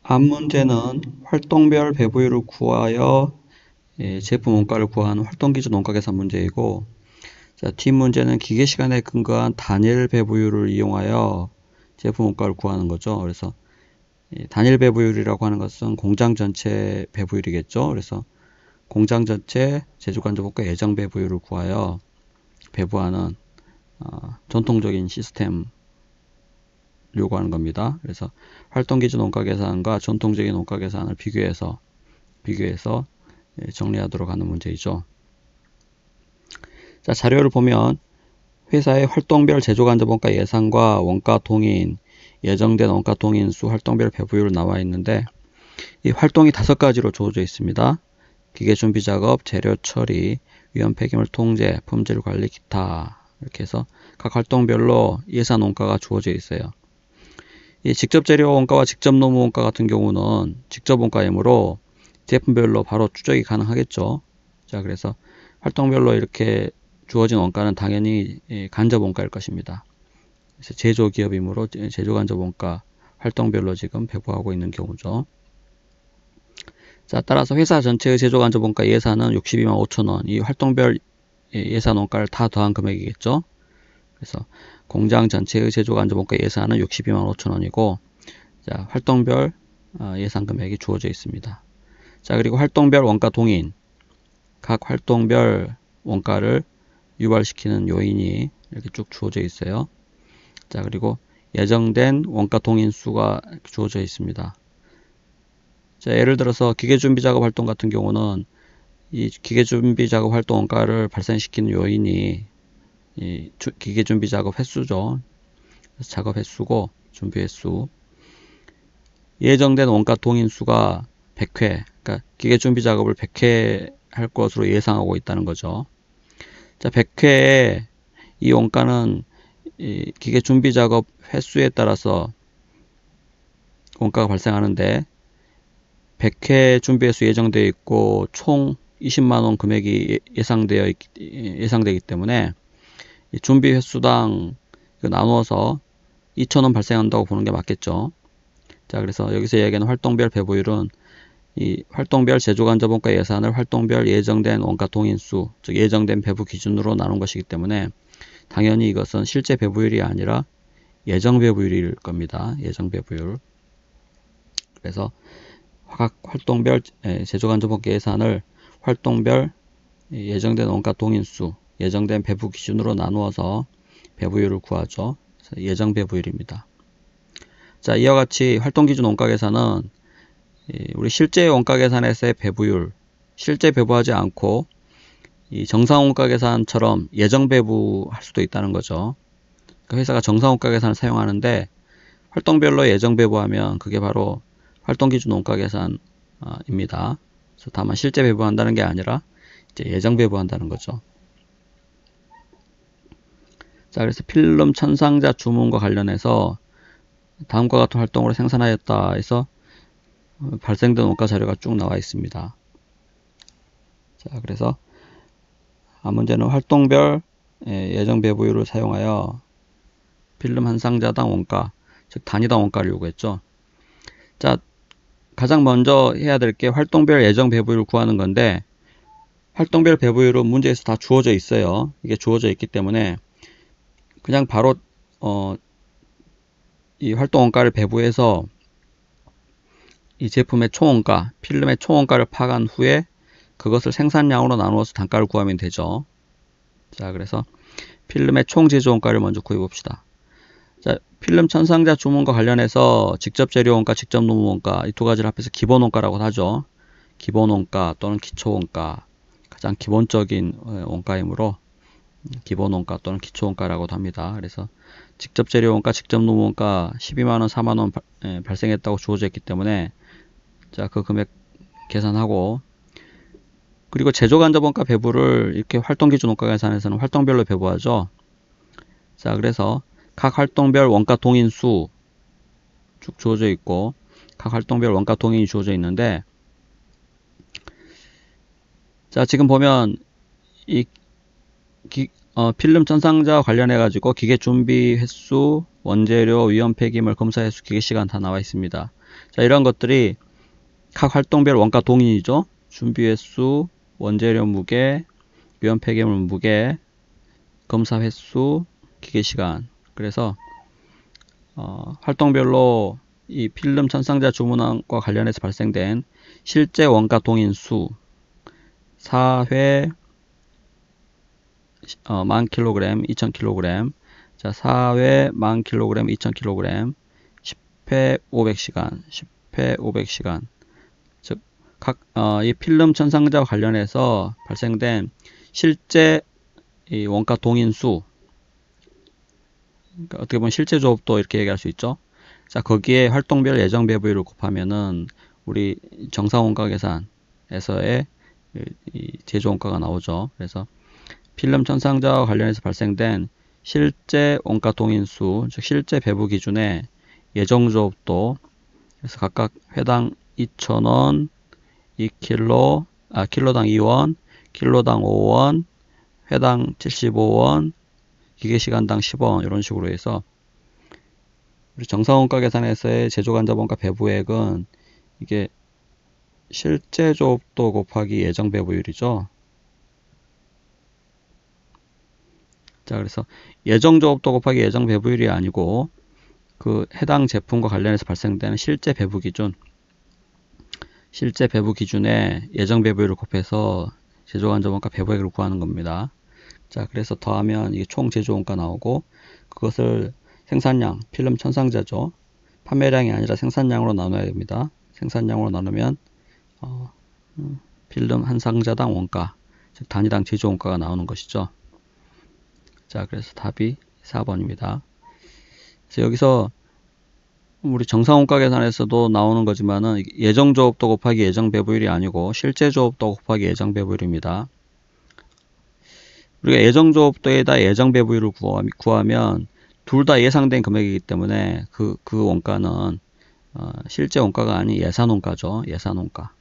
한 문제는 활동별 배부율을 구하여 제품 원가를 구하는 활동기준 원가계산 문제이고, 자, 뒷문제는 기계시간에 근거한 단일 배부율을 이용하여 제품 원가를 구하는 거죠. 그래서 단일 배부율이라고 하는 것은 공장 전체 배부율이겠죠. 그래서 공장 전체 제조간접원가 예정 배부율을 구하여 배부하는 전통적인 시스템 요구하는 겁니다. 그래서 활동기준 원가 계산과 전통적인 원가 계산을 비교해서 정리하도록 하는 문제이죠. 자, 자료를 보면 회사의 활동별 제조간접원가 예상과 원가 동인, 예정된 원가 동인 수 활동별 배부율 나와 있는데, 이 활동이 5가지로 주어져 있습니다. 기계준비 작업, 재료 처리, 위험 폐기물 통제, 품질 관리, 기타, 이렇게 해서 각 활동별로 예산 원가가 주어져 있어요. 이 직접 재료 원가와 직접 노무 원가 같은 경우는 직접 원가이므로 제품별로 바로 추적이 가능하겠죠. 자, 그래서 활동별로 이렇게 주어진 원가는 당연히 간접 원가일 것입니다. 그래서 제조기업이므로 제조간접 원가 활동별로 지금 배부하고 있는 경우죠. 자, 따라서 회사 전체의 제조간접 원가 예산은 62만 5천원, 이 활동별 예산 원가를 다 더한 금액이겠죠. 그래서 공장 전체의 제조간접 원가 예산은 62만 5천원이고, 자, 활동별 예산 금액이 주어져 있습니다. 자, 그리고 활동별 원가 동인, 각 활동별 원가를 유발시키는 요인이 이렇게 쭉 주어져 있어요. 자, 그리고 예정된 원가 동인 수가 주어져 있습니다. 자, 예를 들어서 기계준비 작업 활동 같은 경우는 이 기계준비 작업 활동 원가를 발생시키는 요인이 이 기계준비 작업 횟수죠. 그래서 작업 횟수고 준비 횟수. 예정된 원가 동인 수가 100회, 그러니까 기계준비 작업을 100회 할 것으로 예상하고 있다는 거죠. 자, 100회에 이 원가는 이 기계준비 작업 횟수에 따라서 원가가 발생하는데, 100회 준비 횟수 예정되어 있고 총 20만원 금액이 예상되기 때문에 준비 횟수당 나누어서 2,000원 발생한다고 보는 게 맞겠죠. 자, 그래서 여기서 이야기하는 활동별 배부율은 이 활동별 제조간접원가 예산을 활동별 예정된 원가 동인수, 즉 예정된 배부 기준으로 나눈 것이기 때문에 당연히 이것은 실제 배부율이 아니라 예정 배부율일 겁니다. 예정 배부율. 그래서 각 활동별 제조간접원가 예산을 활동별 예정된 원가 동인수, 예정된 배부 기준으로 나누어서 배부율을 구하죠. 예정 배부율입니다. 자, 이와 같이 활동기준 원가 계산은 우리 실제 원가 계산에서의 배부율, 실제 배부하지 않고 이 정상 원가 계산처럼 예정 배부할 수도 있다는 거죠. 그러니까 회사가 정상 원가 계산을 사용하는데 활동별로 예정 배부하면 그게 바로 활동기준 원가 계산입니다. 그래서 다만 실제 배부한다는 게 아니라 이제 예정 배부한다는 거죠. 자, 그래서 필름 천상자 주문과 관련해서 다음과 같은 활동으로 생산하였다 해서 발생된 원가 자료가 쭉 나와 있습니다. 자, 그래서 문제는 활동별 예정 배부율을 사용하여 필름 한 상자당 원가, 즉 단위당 원가를 요구했죠. 자, 가장 먼저 해야 될 게 활동별 예정 배부율을 구하는 건데, 활동별 배부율은 문제에서 다 주어져 있어요. 이게 주어져 있기 때문에 그냥 바로 이 활동 원가를 배부해서 이 제품의 총원가, 필름의 총원가를 파악한 후에 그것을 생산량으로 나누어서 단가를 구하면 되죠. 자, 그래서 필름의 총 제조 원가를 먼저 구해 봅시다. 자, 필름 천상자 주문과 관련해서 직접 재료 원가, 직접 노무 원가, 이 두 가지를 합해서 기본 원가라고 하죠. 기본 원가 또는 기초 원가, 가장 기본적인 원가이므로 기본 원가 또는 기초 원가라고도 합니다. 그래서 직접 재료 원가, 직접 노무 원가 12만원, 4만원 발생했다고 주어져 있기 때문에, 자, 그 금액 계산하고, 그리고 제조간접 원가 배부를 이렇게 활동기준 원가 계산에서는 활동별로 배부하죠. 자, 그래서 각 활동별 원가 동인수 쭉 주어져 있고, 각 활동별 원가 동인이 주어져 있는데, 자, 지금 보면 이 필름 천상자 관련해 가지고 기계 준비 횟수, 원재료, 위험 폐기물 검사 횟수, 기계 시간 다 나와 있습니다. 자, 이런 것들이 각 활동별 원가 동인이죠. 준비 횟수, 원재료 무게, 유연 폐기물 무게, 검사 횟수, 기계 시간. 그래서 활동별로 이 필름 천상자 주문항과 관련해서 발생된 실제 원가 동인 수 4회 10,000kg, 2,000kg. 자, 4회 10,000kg, 2,000kg, 10회 500시간, 10회 500시간. 즉, 이 필름 천상자와 관련해서 발생된 실제 이 원가 동인 수, 그러니까 어떻게 보면 실제 조업도 이렇게 얘기할 수 있죠. 자, 거기에 활동별 예정 배부율을 곱하면은 우리 정상 원가 계산에서의 이 제조 원가가 나오죠. 그래서 필름 천상자와 관련해서 발생된 실제 원가 동인수, 즉 실제 배부 기준의 예정 조업도, 그래서 각각 회당 2,000원, 킬로당 2원, 킬로당 5원, 회당 75원, 기계시간당 10원, 이런 식으로 해서 우리 정상원가 계산에서의 제조간접원가 배부액은 이게 실제 조업도 곱하기 예정 배부율이죠. 자, 그래서 예정 조업도 곱하기 예정 배부율이 아니고 그 해당 제품과 관련해서 발생되는 실제 배부 기준, 실제 배부 기준에 예정 배부율을 곱해서 제조간접원가 배부액을 구하는 겁니다. 자, 그래서 더하면 이게 총 제조원가 나오고, 그것을 생산량, 필름 천상자죠. 판매량이 아니라 생산량으로 나눠야 됩니다. 생산량으로 나누면 필름 한 상자당 원가, 즉 단위당 제조원가가 나오는 것이죠. 자, 그래서 답이 4번입니다. 그래서 여기서 우리 정상원가 계산에서도 나오는 거지만은 예정 조업도 곱하기 예정 배부율이 아니고 실제 조업도 곱하기 예정 배부율입니다. 우리가 예정 조업도에다 예정 배부율을 구하면 둘 다 예상된 금액이기 때문에 그 원가는 실제 원가가 아닌 예산 원가죠. 예산 원가.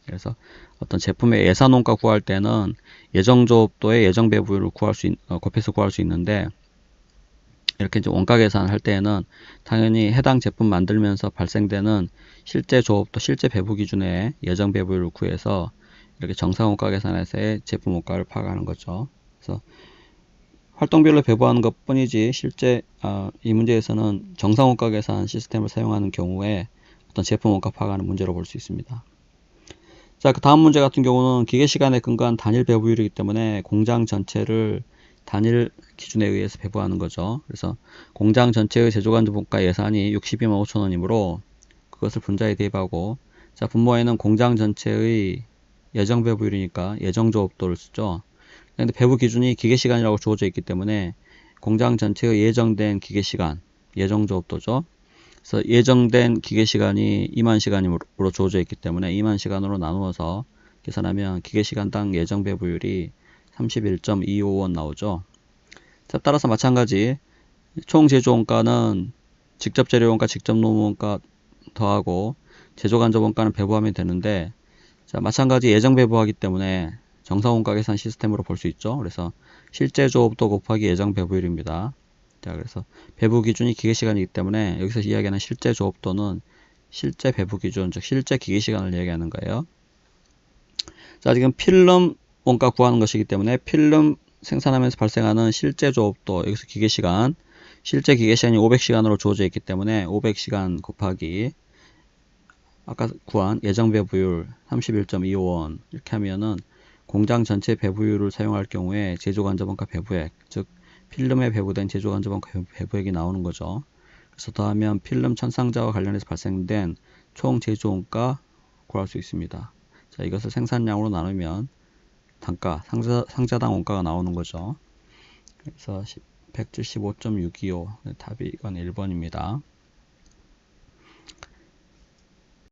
그래서 어떤 제품의 예산 원가 구할 때는 예정 조업도의 예정 배부율을 곱해서 구할 수 있는데, 이렇게 이제 원가 계산할 때에는 당연히 해당 제품 만들면서 발생되는 실제 조업도, 실제 배부 기준의 예정 배부율을 구해서 이렇게 정상 원가 계산에서의 제품 원가를 파악하는 거죠. 그래서 활동별로 배부하는 것 뿐이지 실제 이 문제에서는 정상 원가 계산 시스템을 사용하는 경우에 어떤 제품 원가 파악하는 문제로 볼 수 있습니다. 자, 그 다음 문제 같은 경우는 기계 시간에 근거한 단일 배부율이기 때문에 공장 전체를 단일 기준에 의해서 배부하는 거죠. 그래서 공장 전체의 제조간접원가 예산이 62만 5천원이므로 그것을 분자에 대입하고, 자, 분모에는 공장 전체의 예정 배부율이니까 예정 조업도를 쓰죠. 근데 배부 기준이 기계시간이라고 주어져 있기 때문에 공장 전체의 예정된 기계시간, 예정 조업도죠. 그래서 예정된 기계시간이 2만 시간으로 주어져 있기 때문에 2만 시간으로 나누어서 계산하면 기계시간당 예정 배부율이 31.255원 나오죠. 자, 따라서 마찬가지 총 제조원가는 직접 재료원가, 직접 노무원가 더하고 제조간접원가는 배부하면 되는데, 자, 마찬가지 예정 배부하기 때문에 정상원가 계산 시스템으로 볼 수 있죠. 그래서 실제 조업도 곱하기 예정 배부율입니다. 자, 그래서 배부 기준이 기계시간이기 때문에 여기서 이야기하는 실제 조업도는 실제 배부 기준, 즉 실제 기계시간을 이야기하는 거예요. 자, 지금 필름 원가 구하는 것이기 때문에 필름 생산하면서 발생하는 실제 조업도, 여기서 기계시간, 실제 기계시간이 500시간으로 주어져 있기 때문에 500시간 곱하기 아까 구한 예정 배부율 31.25원 이렇게 하면은 공장 전체 배부율을 사용할 경우에 제조간접원가 배부액, 즉 필름에 배부된 제조간접원가 배부액이 나오는 거죠. 그래서 더하면 필름 천상자와 관련해서 발생된 총 제조원가 구할 수 있습니다. 자, 이것을 생산량으로 나누면 단가, 상자당 원가가 나오는 거죠. 그래서 175.625 답이 이건 1번입니다.